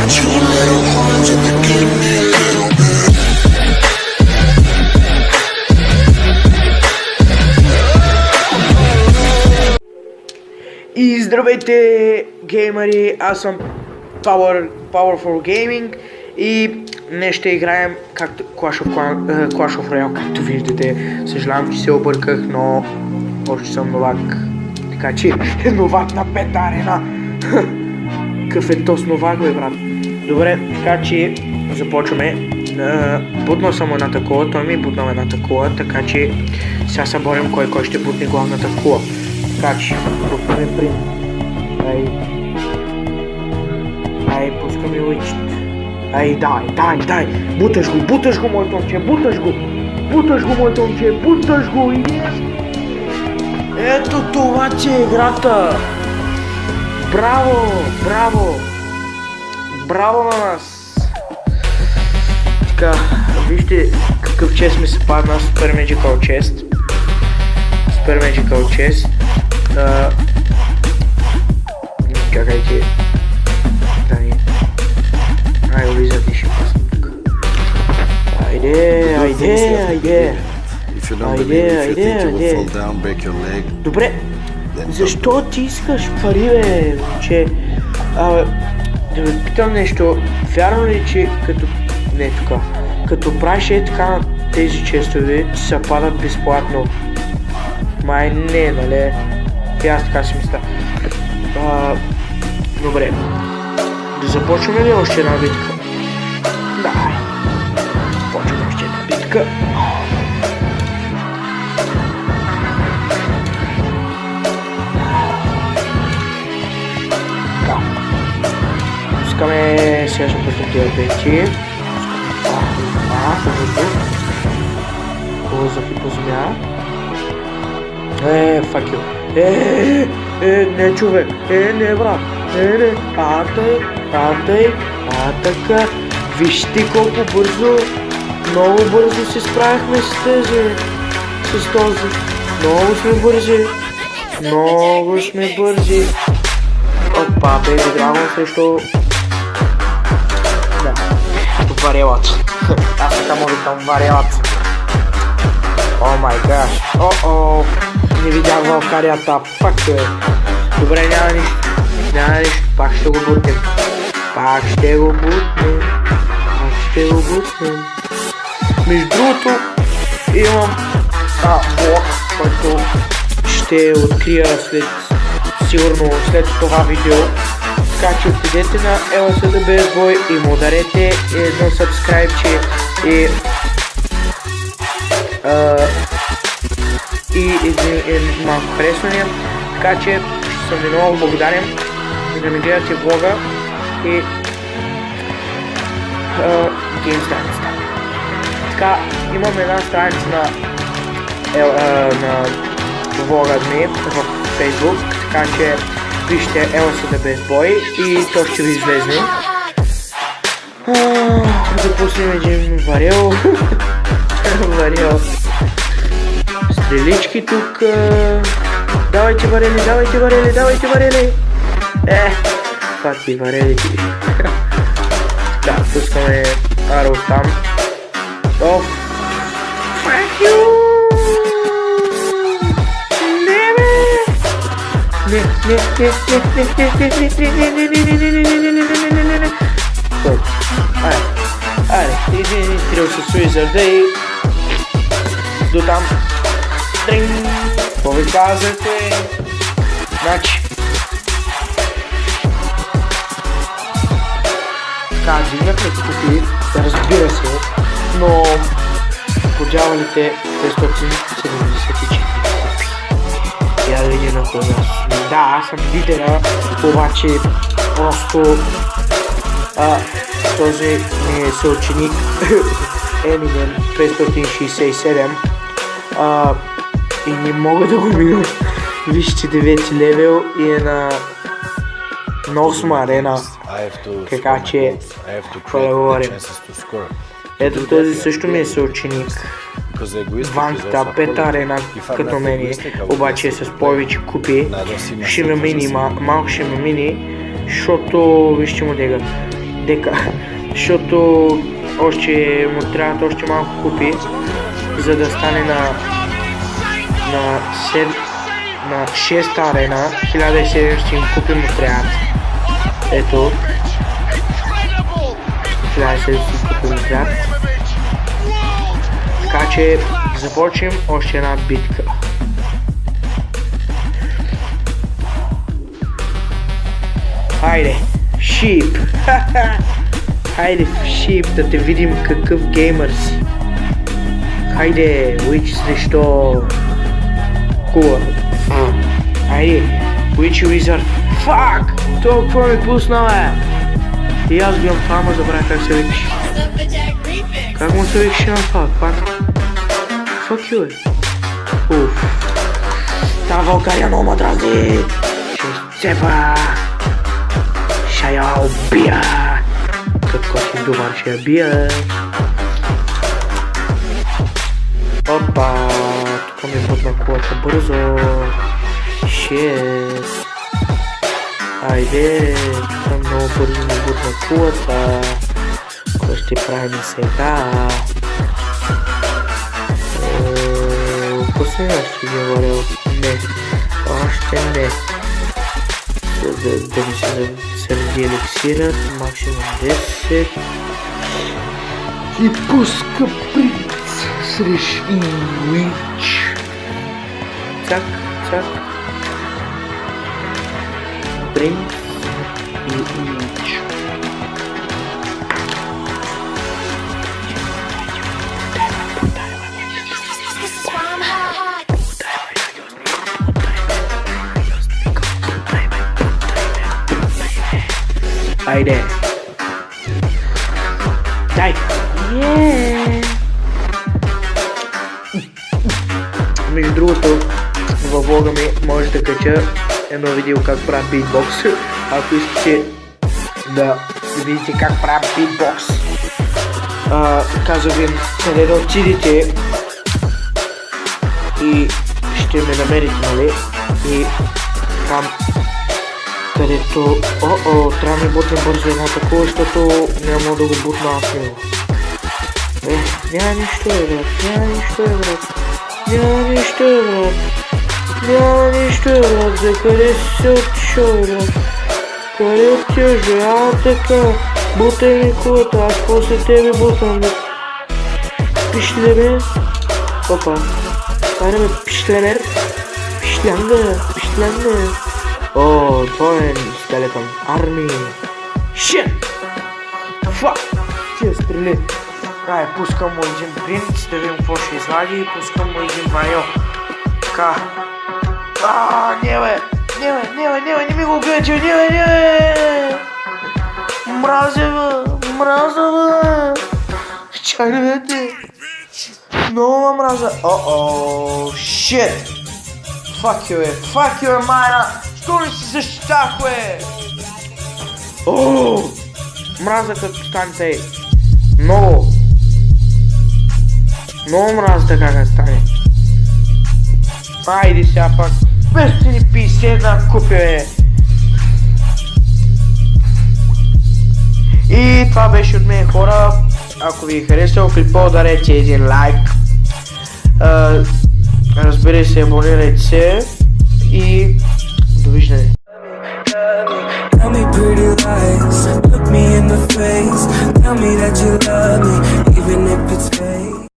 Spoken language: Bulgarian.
Two little horns and they give me a little bit. И здравейте, геймери, аз съм Powerful Gaming и днес ще играем както Clash of Royale, както виждате. Съжалявам, че се обърках, но още съм новак. Така че новак на пета арена. Какъв е тос новак, бе, брат? Добре, така че започваме. Бутнал съм едната кола, той ми е бутнал едната кола, така че сега се борим кой ще бутне главната кола. Така че, бутнаме прим. Ай, пускаме личт. Ай, дай. Буташ го, моето момче, буташ го, моето момче, буташ го и... Ето това, че е играта! Браво на нас! Така, вижте какъв чест ми се падна, Super Magical Chest. Чакайте. Ай, влизате, ще пасам тук. Айде. Добре, защо ти искаш пари, бе, че... да ви питам нещо, вярно ли, че като... Не тук, като правиш така на тези честове, се падат безплатно? Май не, нали? И аз така си мисля. Добре. Да започваме ли още една битка? Да. Почваме още една битка. Така. Пускаме сега ще пуснем тия пети. Въздух и по земя. Fuck you. Не, човек. Не, брат. Не. Така. Вижте колко бързо, много бързо се справихме с този. Много сме бързи. Опа, Бейби Драгон срещу... Да, варелът. Аз така му викам варелът. О май гаш. Не видях валкарията, пак е. Добре, няма нищо, пак ще го бутнем. Между другото, имам влог, който ще открия сигурно след това видео. Така че отидете на LSDBSBoy и му ударете едно subscribe и малко харесвания, така че ще съм ви много благодарен да ми гледате влога и гейм страницата. Така, имам една страница на влога ми в Facebook, така че вижте LSDBSBoy и то ще ви излезне. Да пуснем един варел. Стрелички тук. Давайте варели. Факи варели. Да, пускаме арос там. Fuck you! Не. Айде, един стрел с Уизарда и до там. Тринг! Какво ви казахте? Значи. Така, дигнахме купи, разбира се, но подявалите 574 купи. Я да видим на кога. Да, аз съм лидера, обаче просто този ми е съученик Eminem 567 и не мога да го мина. Вижте 9 левел и е на 8 арена. Така че, какво да говорим. Ето този също ми е съученик. Ванката, 5 арена като мене, обаче е с повече купи. Ще ме мини, малко ще ме мини, защото вижте му дега. защото още му трябват още малко купи, за да стане на 6-та арена, 1700 купи му трябват. Ето, 1700 купи му трябват. Така че започнем още една битка. Хайде, Шип! Хайде, Шип, да те видим какъв геймър си. Хайде, Witch срещу Кула. Хайде, Witch Wizard. Фак! Това какво ми пусна, бе? И аз гледам това, ама забравя как се викаш. Как му се викаш на това? Fuck you, бе. Уф. Та Валкария много ма дразни. Ще цепа. Ще я убия. Какво си думам, ще я бия. Опа, тук ми бутна кулата бързо. Шест. Айде, тук много бързо ми бутна кулата. Какво ще правим сега? После ще ги говорил. Не, още не. Да ми се ради еликсират, максимум 10. И пуска принц срещу Witch. Цак, цак. Принц и Witch. Айде. Дай. Между другото, във влога ми може да кача едно видео как правя битбокс. Ако искате да видите как правя битбокс, казвам ви къде да отидете и ще ме намерите, нали? И там, където... трябва да ми бутна бързо едно такова, защото няма да го бутна аз него. Няма нищо, брат. За къде си отишъл, брат? Къде отиваш, бе? Така. Бутай ми кулата, аз после тебе бутам, бе. Пишлеме. Опа. Айде, бе, пишлемер. Пишлянга. О, това е стелетъм. Арми. Шит! Фак! Тия стрели. Ай, пускам му един принц, да видим какво ще излади и пускам му един вайо. Така. Не ми го убийте, не! Мразя, бе! Чай, бе! Много ма мразя. Шит! Fuck you, майна! Що ли си защитах, бе? Мраза като стане тъй. Много мраза така като стане. Айде сега пак. 550 купи, бе. И това беше от мен, хора. Ако ви е харесало клипа, ударете един лайк. Разбира се, абонирайте се и довиждане. Tell me pretty lies, look me in the face, tell me that you love me.